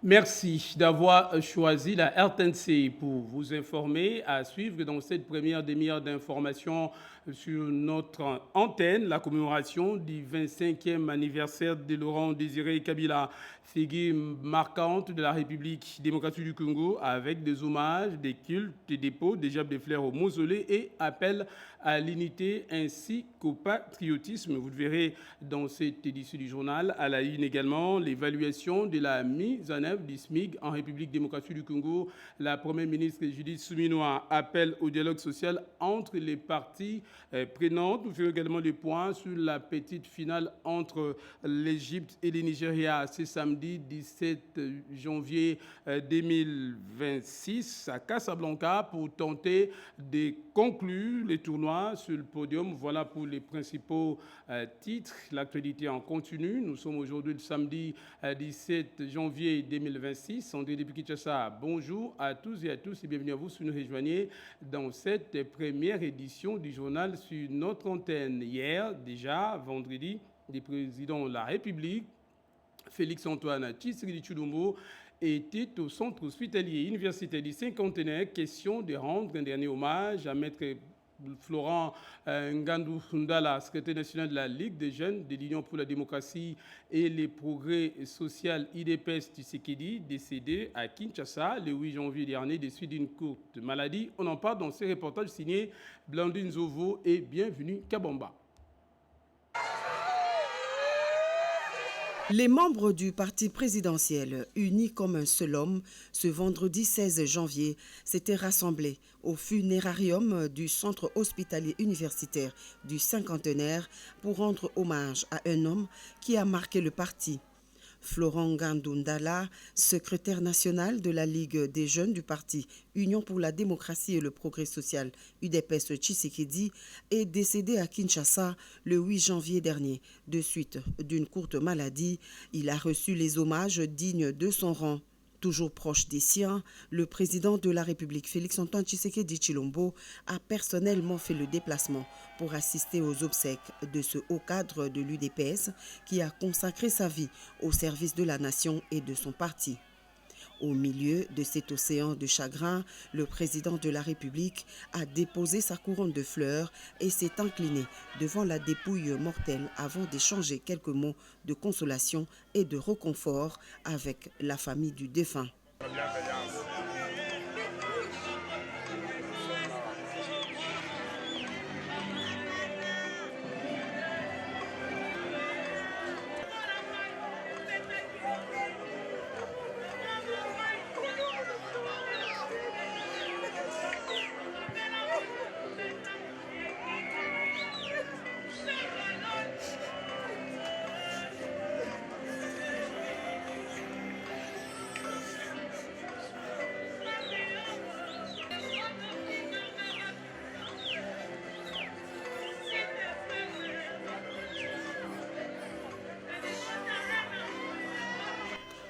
Merci d'avoir choisi la RTNC pour vous informer. À suivre dans cette première demi-heure d'information sur notre antenne, la commémoration du 25e anniversaire de Laurent Désiré Kabila, figure marquante de la République démocratique du Congo, avec des hommages, des cultes, des dépôts, des jappes de fleurs au mausolée et appel à l'unité ainsi qu'au patriotisme. Vous le verrez dans cette édition du journal. À la une également, l'évaluation de la mise en œuvre du SMIG en République démocratique du Congo. La première ministre Judith Suminwa appelle au dialogue social entre les parties prenantes. Nous ferons également le point sur la petite finale entre l'Égypte et le Nigeria. C'est samedi 17 janvier 2026 à Casablanca pour tenter de conclure les tournois sur le podium. Voilà pour les principaux titres. L'actualité en continu. Nous sommes aujourd'hui le samedi 17 janvier 2026. On dit depuis Kinshasa, bonjour à tous et à tous et bienvenue à vous si vous nous rejoignez dans cette première édition du journal sur notre antenne. Hier, déjà, vendredi, le président de la République, Félix-Antoine Tshisekedi Tshilombo, était au centre hospitalier universitaire du cinquantenaire, question de rendre un dernier hommage à Maître Florent Ngandou Ndala, secrétaire national de la Ligue des jeunes de l'Union pour la démocratie et les progrès social IDPS Tshisekedi, décédé à Kinshasa le 8 janvier dernier des suites d'une courte maladie. On en parle dans ces reportages signés Blandine Zovo et Bienvenue Kabamba. Les membres du parti présidentiel, unis comme un seul homme, ce vendredi 16 janvier, s'étaient rassemblés au funérarium du centre hospitalier universitaire du cinquantenaire pour rendre hommage à un homme qui a marqué le parti. Florent Ngandou Ndala, secrétaire national de la Ligue des jeunes du parti Union pour la démocratie et le progrès social UDPS Tshisekedi, est décédé à Kinshasa le 8 janvier dernier. De suite d'une courte maladie, il a reçu les hommages dignes de son rang. Toujours proche des siens, le président de la République, Félix-Antoine Tshisekedi Tshilombo, a personnellement fait le déplacement pour assister aux obsèques de ce haut cadre de l'UDPS qui a consacré sa vie au service de la nation et de son parti. Au milieu de cet océan de chagrin, le président de la République a déposé sa couronne de fleurs et s'est incliné devant la dépouille mortelle avant d'échanger quelques mots de consolation et de réconfort avec la famille du défunt.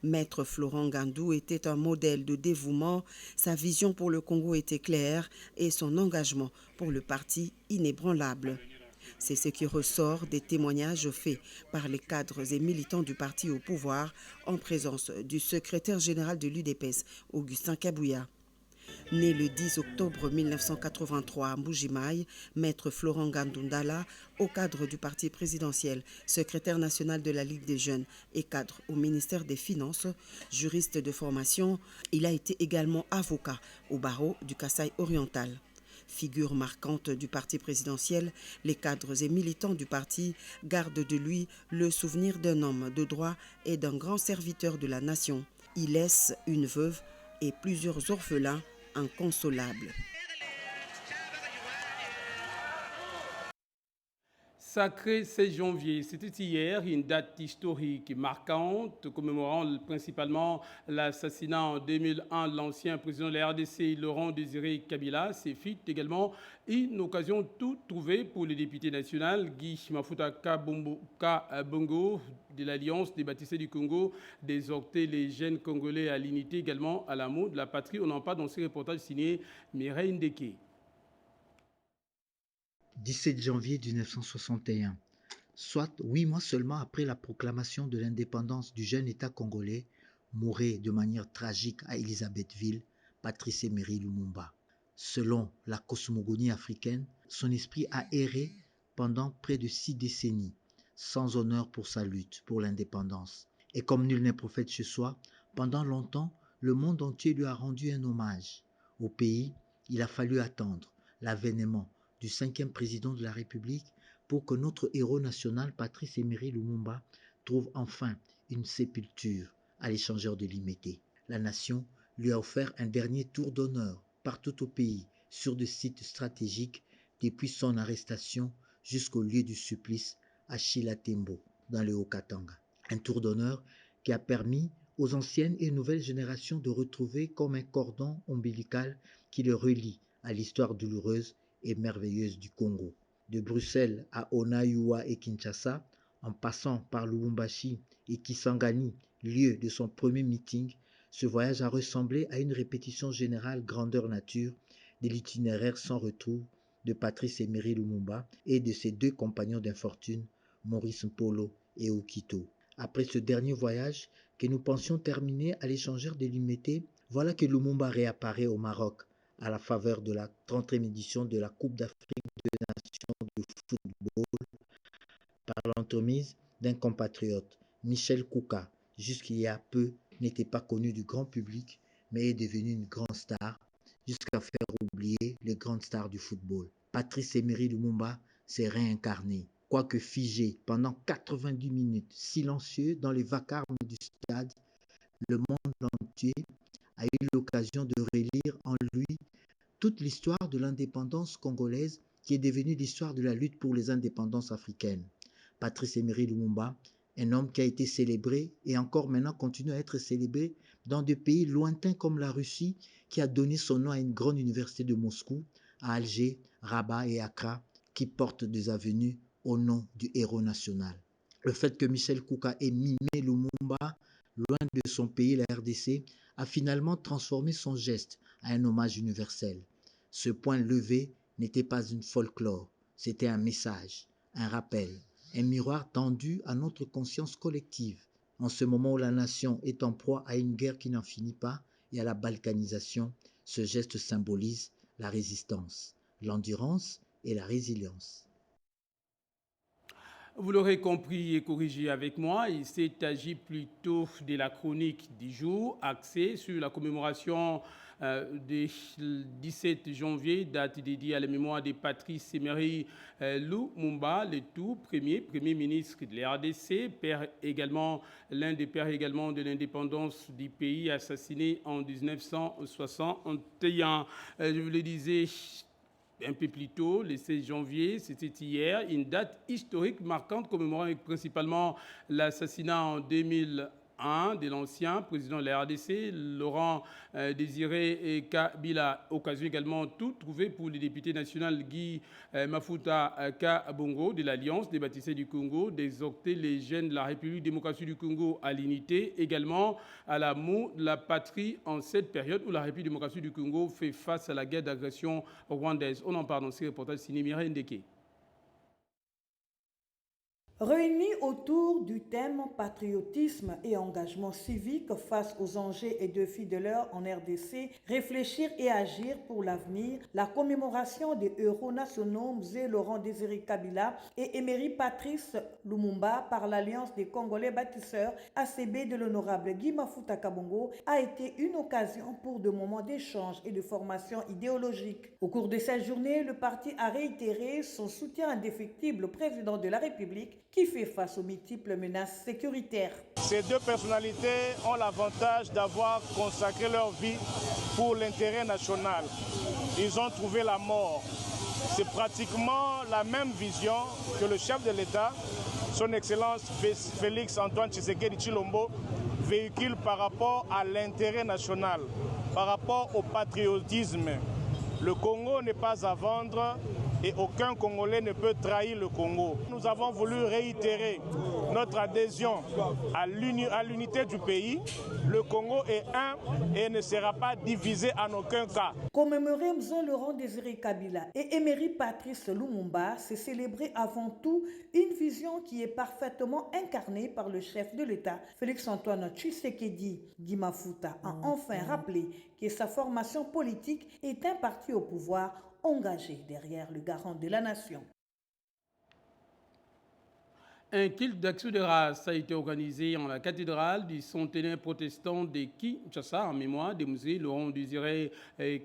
Maître Florent Ngandou était un modèle de dévouement, sa vision pour le Congo était claire et son engagement pour le parti inébranlable. C'est ce qui ressort des témoignages faits par les cadres et militants du parti au pouvoir en présence du secrétaire général de l'UDPS, Augustin Kabouya. Né le 10 octobre 1983 à Mbujimaï, Maître Florent Ngandou Ndala, au cadre du parti présidentiel, secrétaire national de la Ligue des jeunes et cadre au ministère des Finances, juriste de formation, il a été également avocat au barreau du Kasaï oriental. Figure marquante du parti présidentiel, les cadres et militants du parti gardent de lui le souvenir d'un homme de droit et d'un grand serviteur de la nation. Il laisse une veuve et plusieurs orphelins inconsolables. Sacré 16 janvier, c'était hier une date historique marquante, commémorant principalement l'assassinat en 2001 de l'ancien président de la RDC, Laurent Désiré Kabila. C'est fut également une occasion toute trouvée pour le député national Guy Mafuta Kabongo de l'Alliance des baptisés du Congo, d'exhorter les jeunes Congolais à l'unité également à l'amour de la patrie. On en parle dans ce reportage signé Mireille Ndeke. 17 janvier 1961, soit 8 mois seulement après la proclamation de l'indépendance du jeune État congolais, mourait de manière tragique à Elisabethville, Patrice Emery Lumumba. Selon la cosmogonie africaine, son esprit a erré pendant près de 6 décennies, sans honneur pour sa lutte pour l'indépendance. Et comme nul n'est prophète chez soi, pendant longtemps, le monde entier lui a rendu un hommage. Au pays, il a fallu attendre l'avènement du 5e président de la République pour que notre héros national, Patrice Emery Lumumba, trouve enfin une sépulture à l'échangeur de Limete. La nation lui a offert un dernier tour d'honneur partout au pays, sur des sites stratégiques, depuis son arrestation jusqu'au lieu du supplice à Chilatembo, dans le Haut-Katanga. Un tour d'honneur qui a permis aux anciennes et nouvelles générations de retrouver comme un cordon ombilical qui le relie à l'histoire douloureuse et merveilleuse du Congo. De Bruxelles à Onayua et Kinshasa, en passant par Lubumbashi et Kisangani, lieu de son premier meeting, ce voyage a ressemblé à une répétition générale grandeur nature de l'itinéraire sans retour de Patrice Emery Lumumba et de ses 2 compagnons d'infortune, Maurice Mpolo et Okito. Après ce dernier voyage, que nous pensions terminer à l'échangeur de Limete, voilà que Lumumba réapparaît au Maroc à la faveur de la 30e édition de la Coupe d'Afrique des Nations de football par l'entremise d'un compatriote, Michel Kouka, jusqu'il y a peu n'était pas connu du grand public, mais est devenu une grande star, jusqu'à faire oublier les grandes stars du football. Patrice Emery Lumumba s'est réincarné, quoique figé pendant 90 minutes, silencieux dans les vacarmes du stade. Le monde entier a eu l'occasion de relire en lui toute l'histoire de l'indépendance congolaise qui est devenue l'histoire de la lutte pour les indépendances africaines. Patrice Emery Lumumba, un homme qui a été célébré et encore maintenant continue à être célébré dans des pays lointains comme la Russie, qui a donné son nom à une grande université de Moscou, à Alger, Rabat et Accra, qui portent des avenues au nom du héros national. Le fait que Michel Kouka ait mimé Lumumba, loin de son pays, la RDC, a finalement transformé son geste à un hommage universel. Ce point levé n'était pas une folklore, c'était un message, un rappel, un miroir tendu à notre conscience collective, en ce moment où la nation est en proie à une guerre qui n'en finit pas et à la balkanisation. Ce geste symbolise la résistance, l'endurance et la résilience. Vous l'aurez compris et corrigé avec moi, il s'est agi plutôt de la chronique du jour, axée sur la commémoration du 17 janvier, date dédiée à la mémoire de Patrice Emery Lumumba, le tout premier ministre de la RDC, l'un des pères également de l'indépendance du pays, assassiné en 1961. Je vous le disais un peu plus tôt, le 16 janvier, c'était hier, une date historique marquante commémorant principalement l'assassinat en 2001 de l'ancien président de la RDC, Laurent Désiré Kabila. Occasion également toute trouvée pour le député national Guy Mafuta Kabongo de l'Alliance des bâtisseurs du Congo, d'exhorter les jeunes de la République démocratique du Congo à l'unité, également à l'amour de la patrie en cette période où la République démocratique du Congo fait face à la guerre d'agression rwandaise. On en parle dans ce reportage signé Mireille Ndeke. Réunis autour du thème patriotisme et engagement civique face aux enjeux et défis de l'heure en RDC, réfléchir et agir pour l'avenir, la commémoration des héros nationaux Mzee Laurent Désiré Kabila et Emery Patrice Lumumba par l'Alliance des Congolais bâtisseurs ACB de l'honorable Guy Mafuta Kabongo a été une occasion pour de moments d'échange et de formation idéologique. Au cours de cette journée, le parti a réitéré son soutien indéfectible au président de la République qui fait face aux multiples menaces sécuritaires. Ces 2 personnalités ont l'avantage d'avoir consacré leur vie pour l'intérêt national. Ils ont trouvé la mort. C'est pratiquement la même vision que le chef de l'État, son Excellence Félix Antoine Tshisekedi Tshilombo, véhicule par rapport à l'intérêt national, par rapport au patriotisme. Le Congo n'est pas à vendre, et aucun Congolais ne peut trahir le Congo. Nous avons voulu réitérer notre adhésion à l'unité du pays. Le Congo est un et ne sera pas divisé en aucun cas. Commémorer Mzee Laurent Désiré Kabila et Emery Patrice Lumumba, c'est célébrer avant tout une vision qui est parfaitement incarnée par le chef de l'État, Félix-Antoine Tshisekedi. Guy Mafuta a enfin rappelé que sa formation politique est un parti au pouvoir engagé derrière le garant de la nation. Un culte d'action de grâce a été organisé en la cathédrale du centenaire protestant de Kinshasa en mémoire de Mzee Laurent Désiré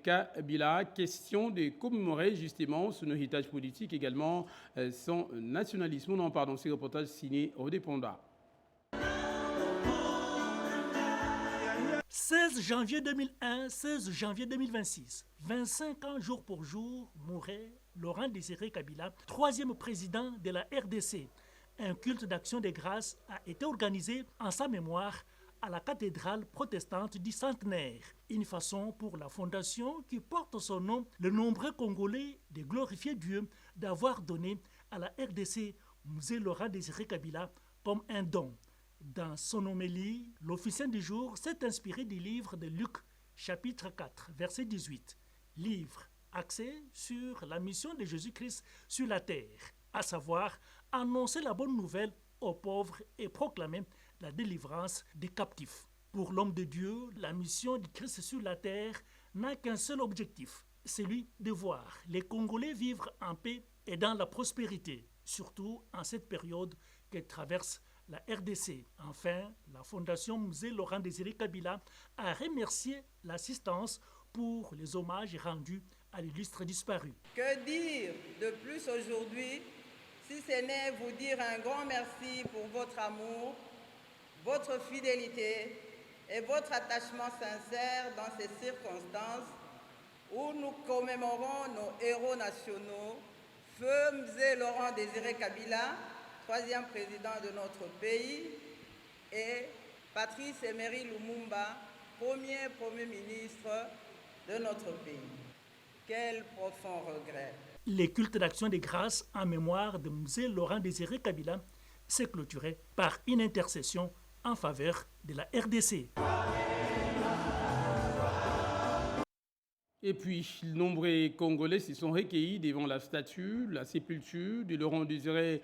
Kabila. Question de commémorer justement son héritage politique, également son nationalisme. On en parle dans ce reportage signé Rodépanda. 16 janvier 2001, 16 janvier 2026, 25 ans jour pour jour, mourait Laurent Désiré Kabila, troisième président de la RDC. Un culte d'action de grâce a été organisé en sa mémoire à la cathédrale protestante du Centenaire. Une façon pour la fondation qui porte son nom, le nombreux Congolais de glorifier Dieu, d'avoir donné à la RDC Mzee Laurent Désiré Kabila comme un don. Dans son homélie, l'officiant du jour s'est inspiré du livre de Luc, chapitre 4, verset 18. Livre axé sur la mission de Jésus-Christ sur la terre, à savoir annoncer la bonne nouvelle aux pauvres et proclamer la délivrance des captifs. Pour l'homme de Dieu, la mission du Christ sur la terre n'a qu'un seul objectif, celui de voir les Congolais vivre en paix et dans la prospérité, surtout en cette période que traverse la RDC. Enfin, la Fondation Mzee Laurent Désiré Kabila a remercié l'assistance pour les hommages rendus à l'illustre disparu. Que dire de plus aujourd'hui, si ce n'est vous dire un grand merci pour votre amour, votre fidélité et votre attachement sincère dans ces circonstances où nous commémorons nos héros nationaux, Feu Mzee Laurent Désiré Kabila, troisième président de notre pays, et Patrice Emery Lumumba, premier ministre de notre pays. Quel profond regret. Les cultes d'action de grâce en mémoire de Mzee Laurent Désiré Kabila s'est clôturé par une intercession en faveur de la RDC. Et puis, nombreux Congolais se sont recueillis devant la statue, la sépulture de Laurent Désiré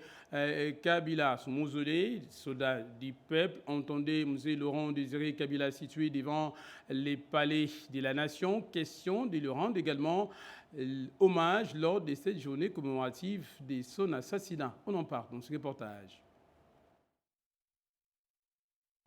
Kabila. Son mausolée, soldat du peuple, entendait Mzee Laurent Désiré Kabila situé devant les palais de la nation. Question de lui rendre également hommage lors de cette journée commémorative de son assassinat. On en parle dans ce reportage.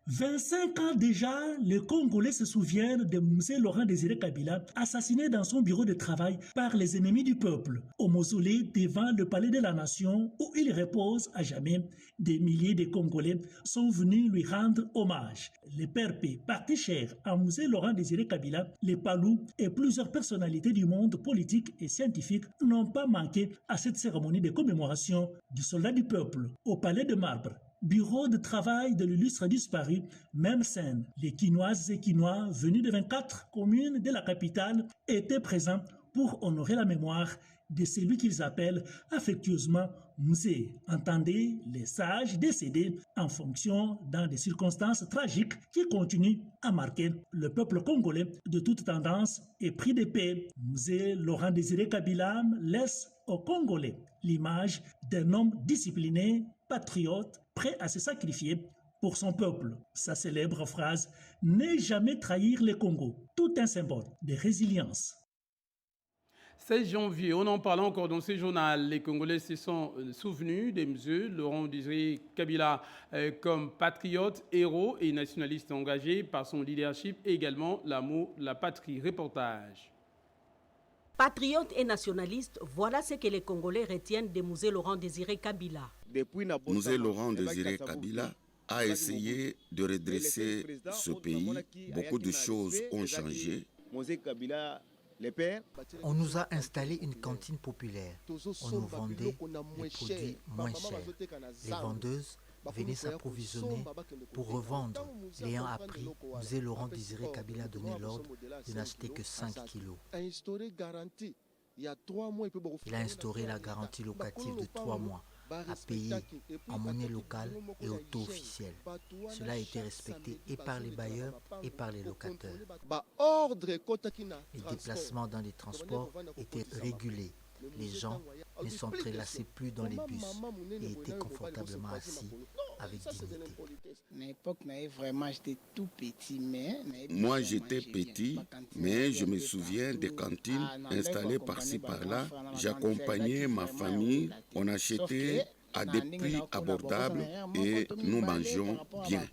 25 ans déjà, les Congolais se souviennent de Mzee Laurent Désiré Kabila, assassiné dans son bureau de travail par les ennemis du peuple, au mausolée devant le palais de la nation où il repose à jamais. Des milliers de Congolais sont venus lui rendre hommage. Les PRP, parti cher à Mzee Laurent Désiré Kabila, les Palous et plusieurs personnalités du monde politique et scientifique n'ont pas manqué à cette cérémonie de commémoration du soldat du peuple au palais de marbre. Bureau de travail de l'illustre disparu, même scène. Les Quinoises et Quinois venus de 24 communes de la capitale étaient présents pour honorer la mémoire de celui qu'ils appellent affectueusement Mzee. Entendez les sages décédés en fonction dans des circonstances tragiques qui continuent à marquer le peuple congolais de toute tendance et pris de paix. Mzee Laurent Désiré Kabila laisse aux Congolais l'image d'un homme discipliné, patriote, prêt à se sacrifier pour son peuple. Sa célèbre phrase « Ne jamais trahir le Congo », tout un symbole de résilience. 16 janvier, on en parle encore dans ce journal. Les Congolais se sont souvenus de Mzee Laurent Désiré Kabila comme patriote, héros et nationaliste engagé par son leadership et également l'amour de la patrie. Reportage. Patriote et nationaliste, voilà ce que les Congolais retiennent de Mzee Laurent Désiré Kabila. Mzee Laurent Désiré Kabila a essayé de redresser ce pays. Beaucoup de choses ont changé. On nous a installé une cantine populaire. On nous vendait des produits moins chers. Les vendeuses venaient s'approvisionner pour revendre. L'ayant appris, Mzee Laurent Désiré Kabila donnait l'ordre de n'acheter que 5 kilos. Il a instauré la garantie locative de 3 mois à payer en monnaie locale et au taux officiel. Cela a été respecté et par les bailleurs et par les locataires. Les déplacements dans les transports étaient régulés. Les gens ne s'entrelaçaient plus dans les bus et étaient confortablement assis avec dignité. Moi, j'étais petit, mais je me souviens des cantines installées par-ci par-là. J'accompagnais ma famille, on achetait à des prix abordables et nous mangions bien.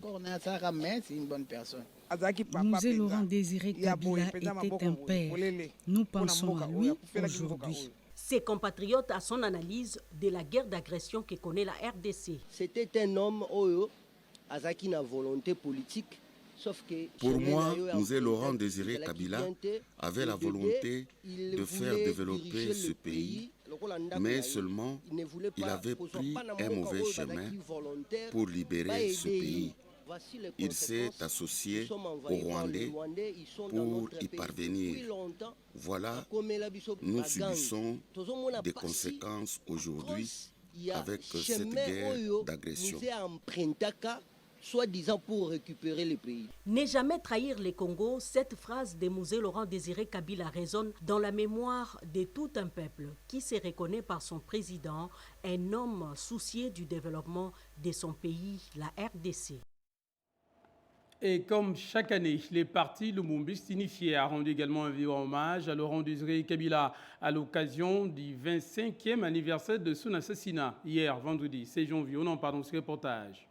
Musée Laurent Désiré Kabila était un père. Nous pensons à lui aujourd'hui. Ses compatriotes à son analyse de la guerre d'agression que connaît la RDC. C'était un homme qui a une volonté politique. Sauf que pour moi, Musée Laurent Désiré Kabila avait la volonté de faire développer ce pays, mais seulement il avait pris un mauvais chemin pour libérer ce pays. Il s'est associé aux Rwandais pour y parvenir. Voilà, nous subissons des conséquences aujourd'hui avec cette guerre d'agression. Soi-disant pour récupérer le pays. Ne jamais trahir les Congos, cette phrase de Musée Laurent Désiré Kabila résonne dans la mémoire de tout un peuple qui se reconnaît par son président, un homme soucieux du développement de son pays, la RDC. Et comme chaque année, les partis lumumbistes unifiés a rendu également un vivant hommage à Laurent Désiré Kabila à l'occasion du 25e anniversaire de son assassinat, hier, vendredi 16 janvier. On en parle dans ce reportage.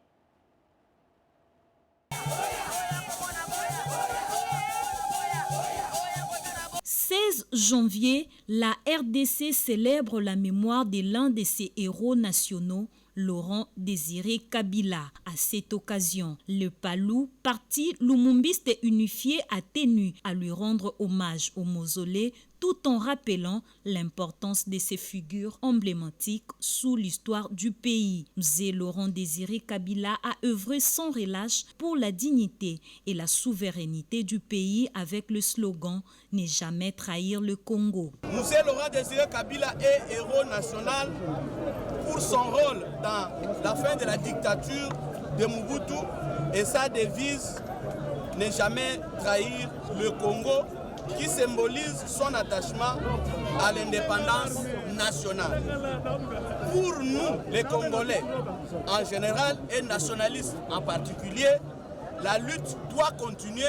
16 janvier, la RDC célèbre la mémoire de l'un de ses héros nationaux, Laurent Désiré Kabila. À cette occasion, le PALU, parti lumumbiste unifié, a tenu à lui rendre hommage au mausolée tout en rappelant l'importance de ces figures emblématiques sous l'histoire du pays. Mzee Laurent Désiré Kabila a œuvré sans relâche pour la dignité et la souveraineté du pays avec le slogan « Ne jamais trahir le Congo ». Mzee Laurent Désiré Kabila est héros national pour son rôle dans la fin de la dictature de Mobutu et sa devise « Ne jamais trahir le Congo » qui symbolise son attachement à l'indépendance nationale. Pour nous, les Congolais, en général et nationalistes en particulier, la lutte doit continuer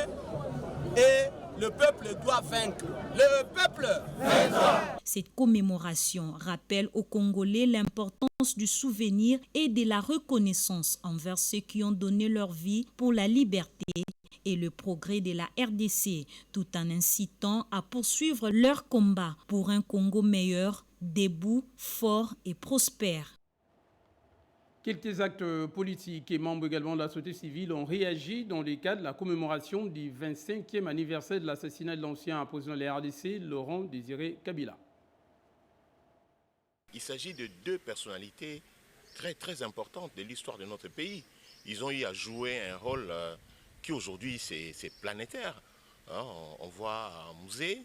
et le peuple doit vaincre. Le peuple vaincra. Cette commémoration rappelle aux Congolais l'importance du souvenir et de la reconnaissance envers ceux qui ont donné leur vie pour la liberté et le progrès de la RDC, tout en incitant à poursuivre leur combat pour un Congo meilleur, debout, fort et prospère. Quelques acteurs politiques et membres également de la société civile ont réagi dans le cadre de la commémoration du 25e anniversaire de l'assassinat de l'ancien président de la RDC, Laurent Désiré Kabila. Il s'agit de deux personnalités très importantes de l'histoire de notre pays. Ils ont eu à jouer un rôle qui aujourd'hui c'est planétaire. On voit Musée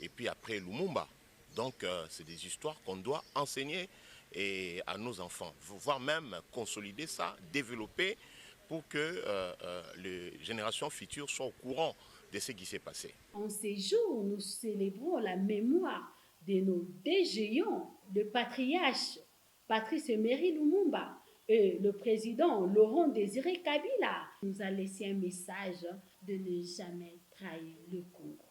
et puis après Lumumba. Donc c'est des histoires qu'on doit enseigner et à nos enfants, voire même consolider ça, développer pour que les générations futures soient au courant de ce qui s'est passé. En ces jours, nous célébrons la mémoire de nos deux géants, le patriarche Patrice Emery Lumumba et le président Laurent Désiré Kabila. Nous a laissé un message de ne jamais trahir le Congo.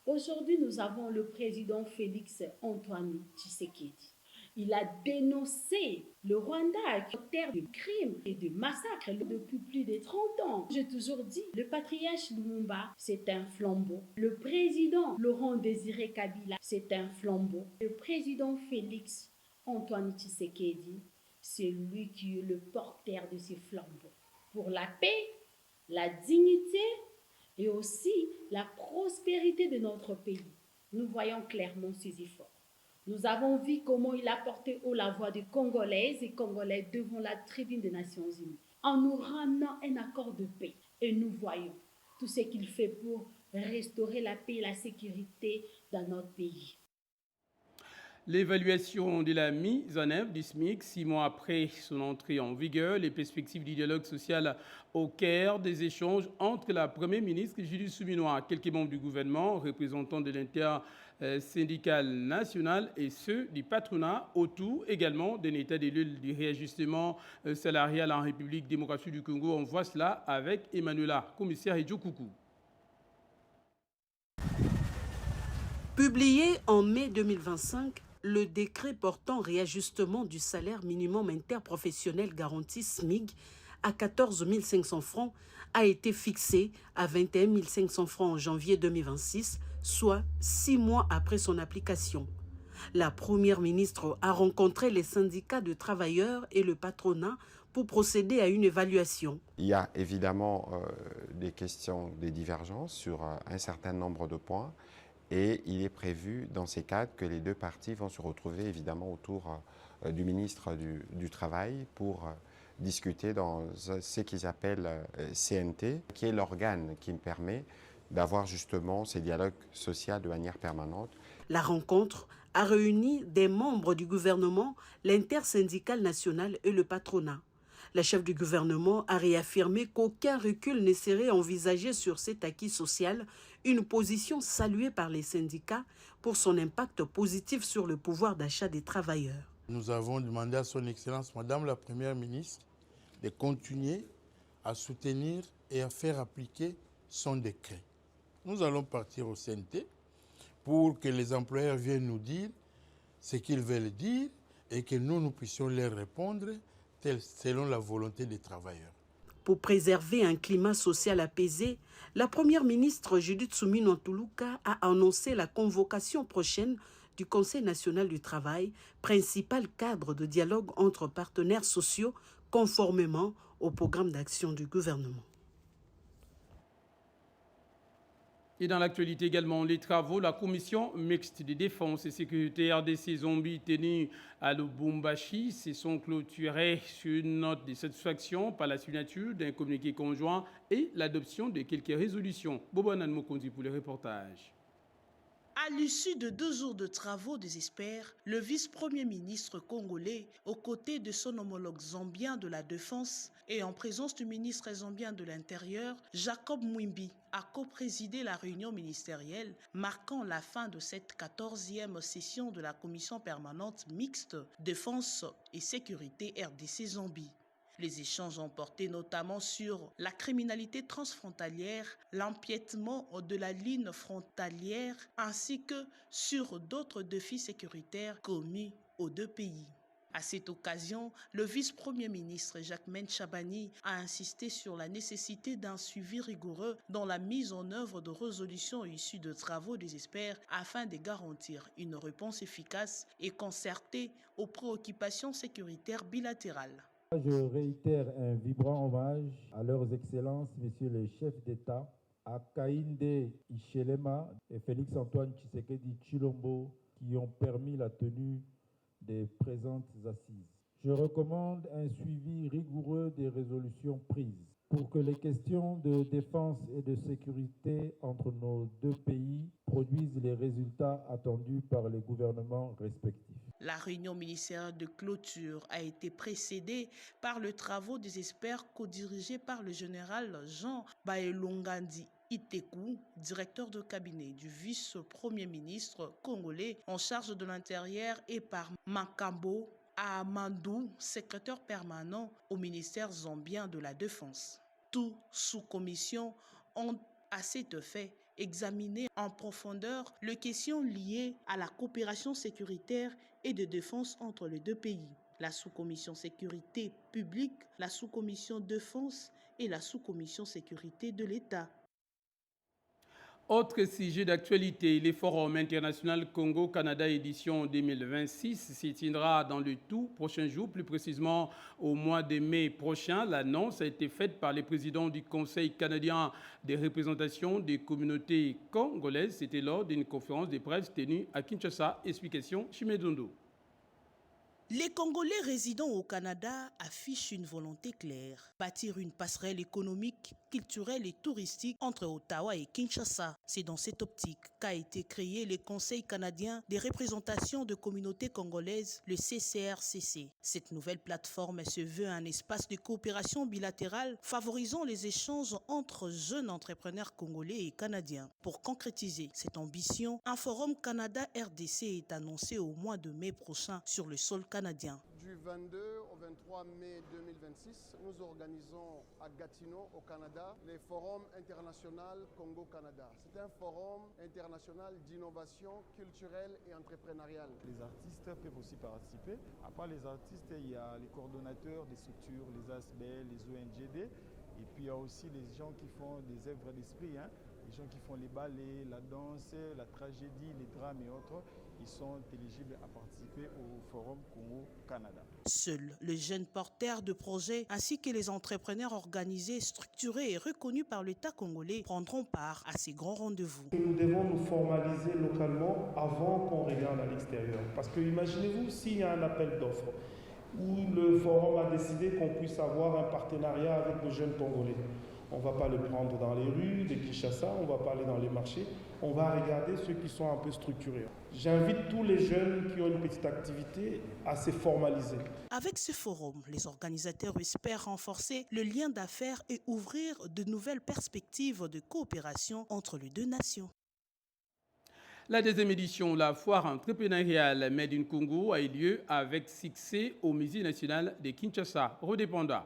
Aujourd'hui, nous avons le président Félix Antoine Tshisekedi. Il a dénoncé le Rwanda qui est terre de crimes et de massacres depuis plus de 30 ans. J'ai toujours dit, le patriarche Lumumba, c'est un flambeau. Le président Laurent Désiré Kabila, c'est un flambeau. Le président Félix Antoine Tshisekedi, c'est lui qui est le porteur de ces flambeaux. Pour la paix, la dignité et aussi la prospérité de notre pays. Nous voyons clairement ses efforts. Nous avons vu comment il a porté haut la voix des Congolaises et Congolais devant la tribune des Nations Unies, en nous ramenant un accord de paix. Et nous voyons tout ce qu'il fait pour restaurer la paix et la sécurité dans notre pays. L'évaluation de la mise en œuvre du SMIC 6 mois après son entrée en vigueur, les perspectives du dialogue social au cœur des échanges entre la Première ministre Judith Suminwa, quelques membres du gouvernement, représentants de l'inter-syndical national et ceux du patronat, autour également d'un état des lieux du réajustement salarial en République démocratique du Congo. On voit cela avec Emmanuela, commissaire Edjo Koukou. Publié en mai 2025, le décret portant réajustement du salaire minimum interprofessionnel garanti SMIG à 14 500 francs a été fixé à 21 500 francs en janvier 2026, soit 6 mois après son application. La Première ministre a rencontré les syndicats de travailleurs et le patronat pour procéder à une évaluation. Il y a évidemment des questions, des divergences sur un certain nombre de points. Et il est prévu dans ces cadres que les deux parties vont se retrouver évidemment autour du ministre du Travail pour discuter dans ce qu'ils appellent CNT, qui est l'organe qui me permet d'avoir justement ces dialogues sociaux de manière permanente. La rencontre a réuni des membres du gouvernement, l'intersyndicale nationale et le patronat. La chef du gouvernement a réaffirmé qu'aucun recul ne serait envisagé sur cet acquis social, une position saluée par les syndicats pour son impact positif sur le pouvoir d'achat des travailleurs. Nous avons demandé à son Excellence, Madame la Première ministre, de continuer à soutenir et à faire appliquer son décret. Nous allons partir au CNT pour que les employeurs viennent nous dire ce qu'ils veulent dire et que nous puissions leur répondre selon la volonté des travailleurs. Pour préserver un climat social apaisé, la Première ministre Judith Suminwa a annoncé la convocation prochaine du Conseil national du travail, principal cadre de dialogue entre partenaires sociaux, conformément au programme d'action du gouvernement. Et dans l'actualité également, les travaux, la commission mixte de défense et sécurité RDC Zombie tenue à Lubumbashi se sont clôturés sur une note de satisfaction par la signature d'un communiqué conjoint et l'adoption de quelques résolutions. Bobonan Mokondi pour le reportage. À l'issue de 2 jours de travaux des experts, le vice-premier ministre congolais, aux côtés de son homologue zambien de la Défense et en présence du ministre zambien de l'Intérieur, Jacob Mwimbi, a coprésidé la réunion ministérielle marquant la fin de cette 14e session de la commission permanente mixte Défense et sécurité RDC Zambie. Les échanges ont porté notamment sur la criminalité transfrontalière, l'empiètement de la ligne frontalière ainsi que sur d'autres défis sécuritaires commis aux deux pays. À cette occasion, le vice-premier ministre Jacquemain Chabani a insisté sur la nécessité d'un suivi rigoureux dans la mise en œuvre de résolutions issues de travaux des experts afin de garantir une réponse efficace et concertée aux préoccupations sécuritaires bilatérales. Je réitère un vibrant hommage à leurs excellences, messieurs les chefs d'État, à Kainde Ichelema et Félix-Antoine Tshisekedi Tshilombo, qui ont permis la tenue des présentes assises. Je recommande un suivi rigoureux des résolutions prises pour que les questions de défense et de sécurité entre nos deux pays produisent les résultats attendus par les gouvernements respectifs. La réunion ministérielle de clôture a été précédée par le travaux des experts co-dirigés par le général Jean Baelongandi Itekou, directeur de cabinet du vice-premier ministre congolais en charge de l'Intérieur, et par Makambo Amadou, secrétaire permanent au ministère zambien de la Défense. Tous sous-commissions ont à cet effet examiner en profondeur les questions liées à la coopération sécuritaire et de défense entre les deux pays. La sous-commission sécurité publique, la sous-commission défense et la sous-commission sécurité de l'État. Autre sujet d'actualité, le Forum international Congo-Canada édition 2026 s'y tiendra dans le tout prochain jour, plus précisément au mois de mai prochain. L'annonce a été faite par le président du Conseil canadien des représentations des communautés congolaises. C'était lors d'une conférence de presse tenue à Kinshasa. Explication, Chimedondo. Les Congolais résidant au Canada affichent une volonté claire, bâtir une passerelle économique, culturelle et touristique entre Ottawa et Kinshasa. C'est dans cette optique qu'a été créé le Conseil canadien des représentations de communautés congolaises, le CCRCC. Cette nouvelle plateforme se veut un espace de coopération bilatérale favorisant les échanges entre jeunes entrepreneurs congolais et canadiens. Pour concrétiser cette ambition, un forum Canada-RDC est annoncé au mois de mai prochain sur le sol canadien. Du 22 au 23 mai 2026, nous organisons à Gatineau, au Canada, le Forum international Congo-Canada. C'est un forum international d'innovation culturelle et entrepreneuriale. Les artistes peuvent aussi participer. À part les artistes, il y a les coordonnateurs des structures, les ASBL, les ONGD. Et puis il y a aussi les gens qui font des œuvres d'esprit, les gens qui font les ballets, la danse, la tragédie, les drames et autres. Ils sont éligibles à participer au Forum Congo-Canada. Seuls les jeunes porteurs de projets ainsi que les entrepreneurs organisés, structurés et reconnus par l'État congolais prendront part à ces grands rendez-vous. Nous devons nous formaliser localement avant qu'on regarde à l'extérieur. Parce que imaginez-vous s'il y a un appel d'offres où le forum a décidé qu'on puisse avoir un partenariat avec les jeunes Congolais. On ne va pas le prendre dans les rues de Kinshasa, on ne va pas aller dans les marchés, on va regarder ceux qui sont un peu structurés. J'invite tous les jeunes qui ont une petite activité à se formaliser. Avec ce forum, les organisateurs espèrent renforcer le lien d'affaires et ouvrir de nouvelles perspectives de coopération entre les deux nations. La deuxième édition, la foire entrepreneuriale Made in Congo, a eu lieu avec succès au Musée national de Kinshasa. Redépendant.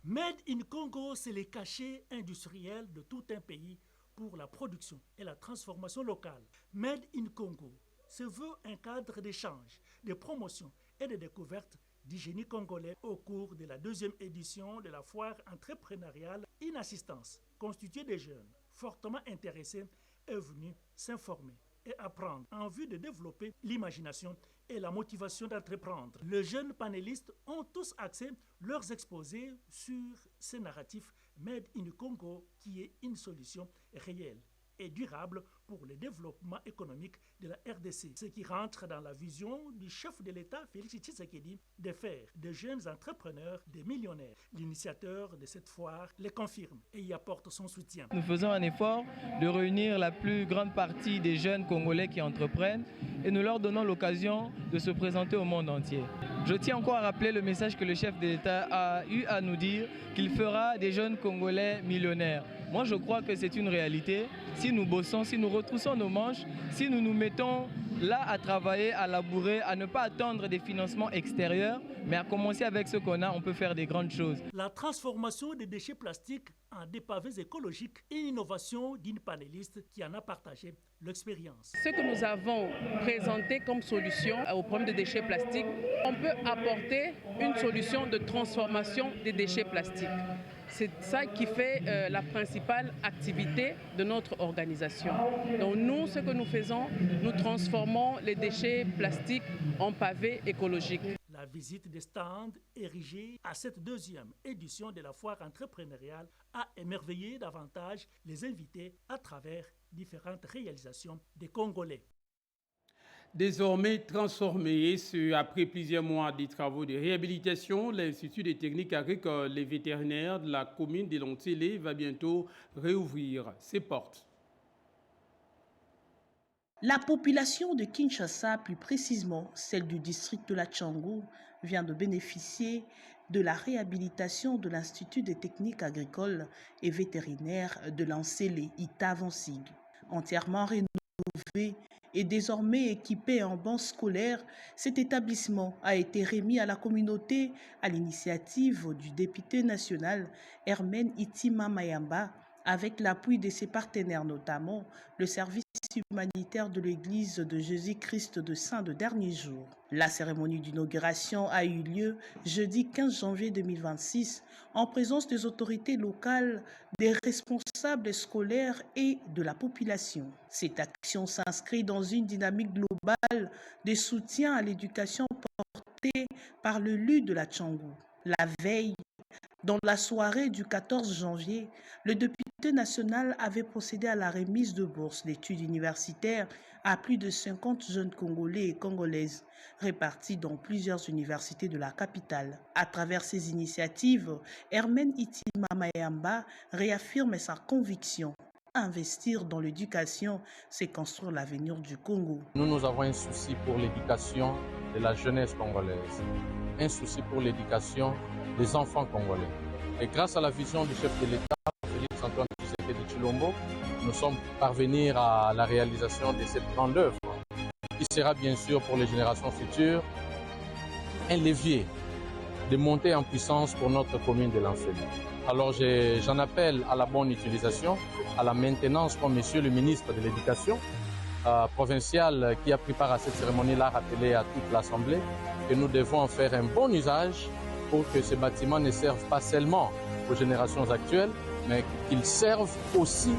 Made in Congo, c'est le cachet industriel de tout un pays pour la production et la transformation locale. Made in Congo se veut un cadre d'échange, de promotion et de découverte du génie congolais au cours de la deuxième édition de la foire entrepreneuriale. Une assistance constituée de jeunes fortement intéressés est venue s'informer et apprendre en vue de développer l'imagination et la motivation d'entreprendre. Les jeunes panélistes ont tous axé leurs exposés sur ce narratif Made in Congo qui est une solution réelle et durable pour le développement économique de la RDC. Ce qui rentre dans la vision du chef de l'État, Félix Tshisekedi, de faire de jeunes entrepreneurs des millionnaires. L'initiateur de cette foire le confirme et y apporte son soutien. Nous faisons un effort de réunir la plus grande partie des jeunes Congolais qui entreprennent et nous leur donnons l'occasion de se présenter au monde entier. Je tiens encore à rappeler le message que le chef de l'État a eu à nous dire, qu'il fera des jeunes Congolais millionnaires. Moi, je crois que c'est une réalité. Si nous bossons, si nous retroussons nos manches, si nous nous mettons là à travailler, à labourer, à ne pas attendre des financements extérieurs, mais à commencer avec ce qu'on a, on peut faire des grandes choses. La transformation des déchets plastiques en des pavés écologiques, une innovation d'une panéliste qui en a partagé l'expérience. Ce que nous avons présenté comme solution au problème des déchets plastiques, on peut apporter une solution de transformation des déchets plastiques. C'est ça qui fait la principale activité de notre organisation. Donc nous, ce que nous faisons, nous transformons les déchets plastiques en pavés écologiques. La visite des stands érigés à cette deuxième édition de la foire entrepreneuriale a émerveillé davantage les invités à travers différentes réalisations des Congolais. Désormais transformé, après plusieurs mois de travaux de réhabilitation, l'Institut des techniques agricoles et vétérinaires de la commune de Lontsélé va bientôt réouvrir ses portes. La population de Kinshasa, plus précisément celle du district de la Tchangou, vient de bénéficier de la réhabilitation de l'Institut des techniques agricoles et vétérinaires de Lontsélé, Ita-Vansig. Entièrement rénové et désormais équipé en bancs scolaires, cet établissement a été remis à la communauté à l'initiative du député national Hermen Itima Mayamba, avec l'appui de ses partenaires, notamment le service humanitaire de l'Église de Jésus-Christ de Saint de Dernier Jour. La cérémonie d'inauguration a eu lieu jeudi 15 janvier 2026 en présence des autorités locales, des responsables scolaires et de la population. Cette action s'inscrit dans une dynamique globale de soutien à l'éducation portée par le LU de la Tchangou. La veille, dans la soirée du 14 janvier, le député nationale avait procédé à la remise de bourses d'études universitaires à plus de 50 jeunes Congolais et Congolaises répartis dans plusieurs universités de la capitale. À travers ces initiatives, Hermène Itima Mayamba réaffirme sa conviction. Investir dans l'éducation, c'est construire l'avenir du Congo. Nous avons un souci pour l'éducation de la jeunesse congolaise, un souci pour l'éducation des enfants congolais. Et grâce à la vision du chef de l'État, Félix Antoine Tshisekedi Tshilombo, nous sommes parvenus à la réalisation de cette grande œuvre, qui sera bien sûr pour les générations futures un levier de montée en puissance pour notre commune de l'enseignement. Alors j'en appelle à la bonne utilisation, à la maintenance, comme Monsieur le ministre de l'Éducation provincial qui a pris part à cette cérémonie l'a rappelé à toute l'Assemblée, que nous devons en faire un bon usage pour que ces bâtiments ne servent pas seulement aux générations actuelles, mais qu'ils servent aussi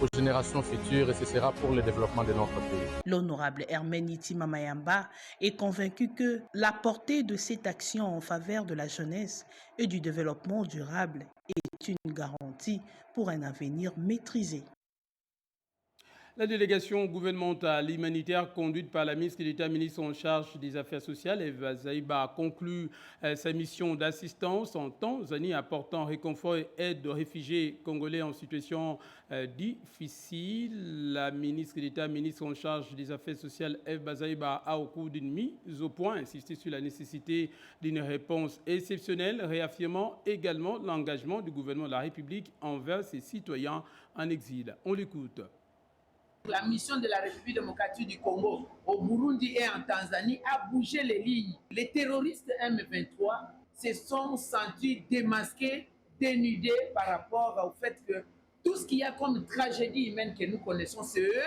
aux générations futures, et ce sera pour le développement de notre pays. L'honorable Hermène Itima Mayamba est convaincu que la portée de cette action en faveur de la jeunesse et du développement durable est une garantie pour un avenir maîtrisé. La délégation gouvernementale humanitaire conduite par la ministre d'État, ministre en charge des Affaires sociales, Eva Zaïba, a conclu sa mission d'assistance en Tanzanie, apportant réconfort et aide aux réfugiés congolais en situation difficile. La ministre d'État, ministre en charge des Affaires sociales, Eva Zaïba, a, au cours d'une mise au point, insisté sur la nécessité d'une réponse exceptionnelle, réaffirmant également l'engagement du gouvernement de la République envers ses citoyens en exil. On l'écoute. La mission de la République démocratique du Congo au Burundi et en Tanzanie a bougé les lignes. Les terroristes M23 se sont sentis démasqués, dénudés par rapport au fait que tout ce qu'il y a comme tragédie humaine que nous connaissons, c'est eux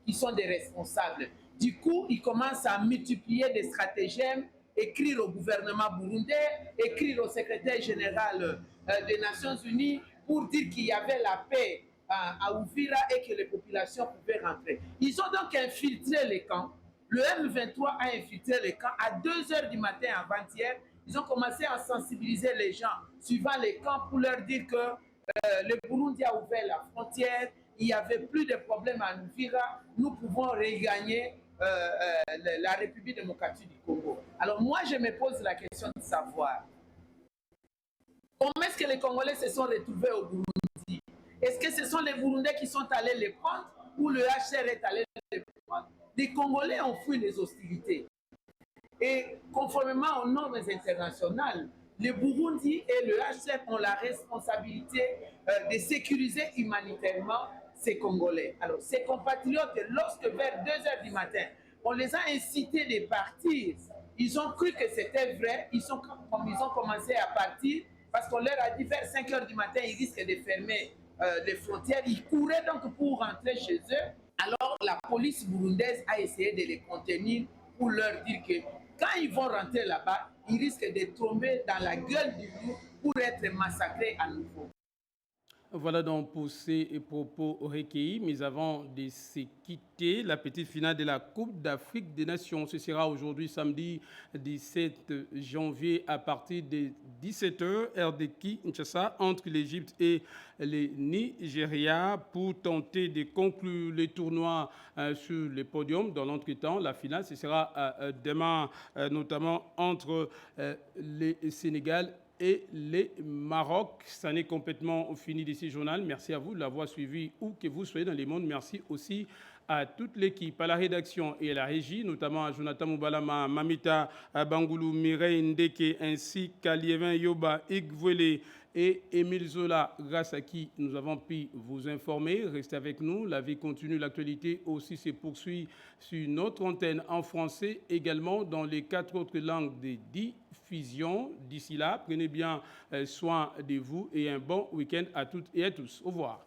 qui sont des responsables. Du coup, ils commencent à multiplier des stratagèmes, écrire au gouvernement burundais, écrire au secrétaire général des Nations Unies pour dire qu'il y avait la paix à Uvira et que les populations pouvaient rentrer. Ils ont donc infiltré les camps. Le M23 a infiltré les camps à 2 h du matin avant-hier. Ils ont commencé à sensibiliser les gens suivant les camps pour leur dire que le Burundi a ouvert la frontière, il n'y avait plus de problème à Uvira, nous pouvons regagner la République démocratique du Congo. Alors moi, je me pose la question de savoir comment est-ce que les Congolais se sont retrouvés au Burundi? Est-ce que ce sont les Burundais qui sont allés les prendre ou le HCR est allé les prendre? Les Congolais ont fui les hostilités. Et conformément aux normes internationales, le Burundi et le HCR ont la responsabilité de sécuriser humanitairement ces Congolais. Alors, ces compatriotes, lorsque vers 2 h du matin, on les a incités de partir, ils ont cru que c'était vrai, ils ont commencé à partir parce qu'on leur a dit vers 5 h du matin, ils risquent de fermer les frontières, ils couraient donc pour rentrer chez eux. Alors la police burundaise a essayé de les contenir pour leur dire que quand ils vont rentrer là-bas, ils risquent de tomber dans la gueule du loup pour être massacrés à nouveau. Voilà donc pour ces propos recueillis. Mais avant de se quitter, la petite finale de la Coupe d'Afrique des Nations. Ce sera aujourd'hui samedi 17 janvier à partir de 17 h, heure de Kinshasa, entre l'Égypte et le Nigeria pour tenter de conclure le tournoi sur le podium. Dans l'entretemps, la finale, ce sera demain, notamment entre le Sénégal et les Maroc. Ça n'est complètement fini de ce journal. Merci à vous de l'avoir suivi où que vous soyez dans le monde. Merci aussi à toute l'équipe, à la rédaction et à la régie, notamment à Jonathan Moubalama, Mamita Bangoulou, Mireille Ndeke, ainsi qu'à Liévin Yoba, Igwele et Émile Zola, grâce à qui nous avons pu vous informer. Restez avec nous, la vie continue, l'actualité aussi se poursuit sur notre antenne en français, également dans les 4 autres langues de diffusion. D'ici là, prenez bien soin de vous et un bon week-end à toutes et à tous. Au revoir.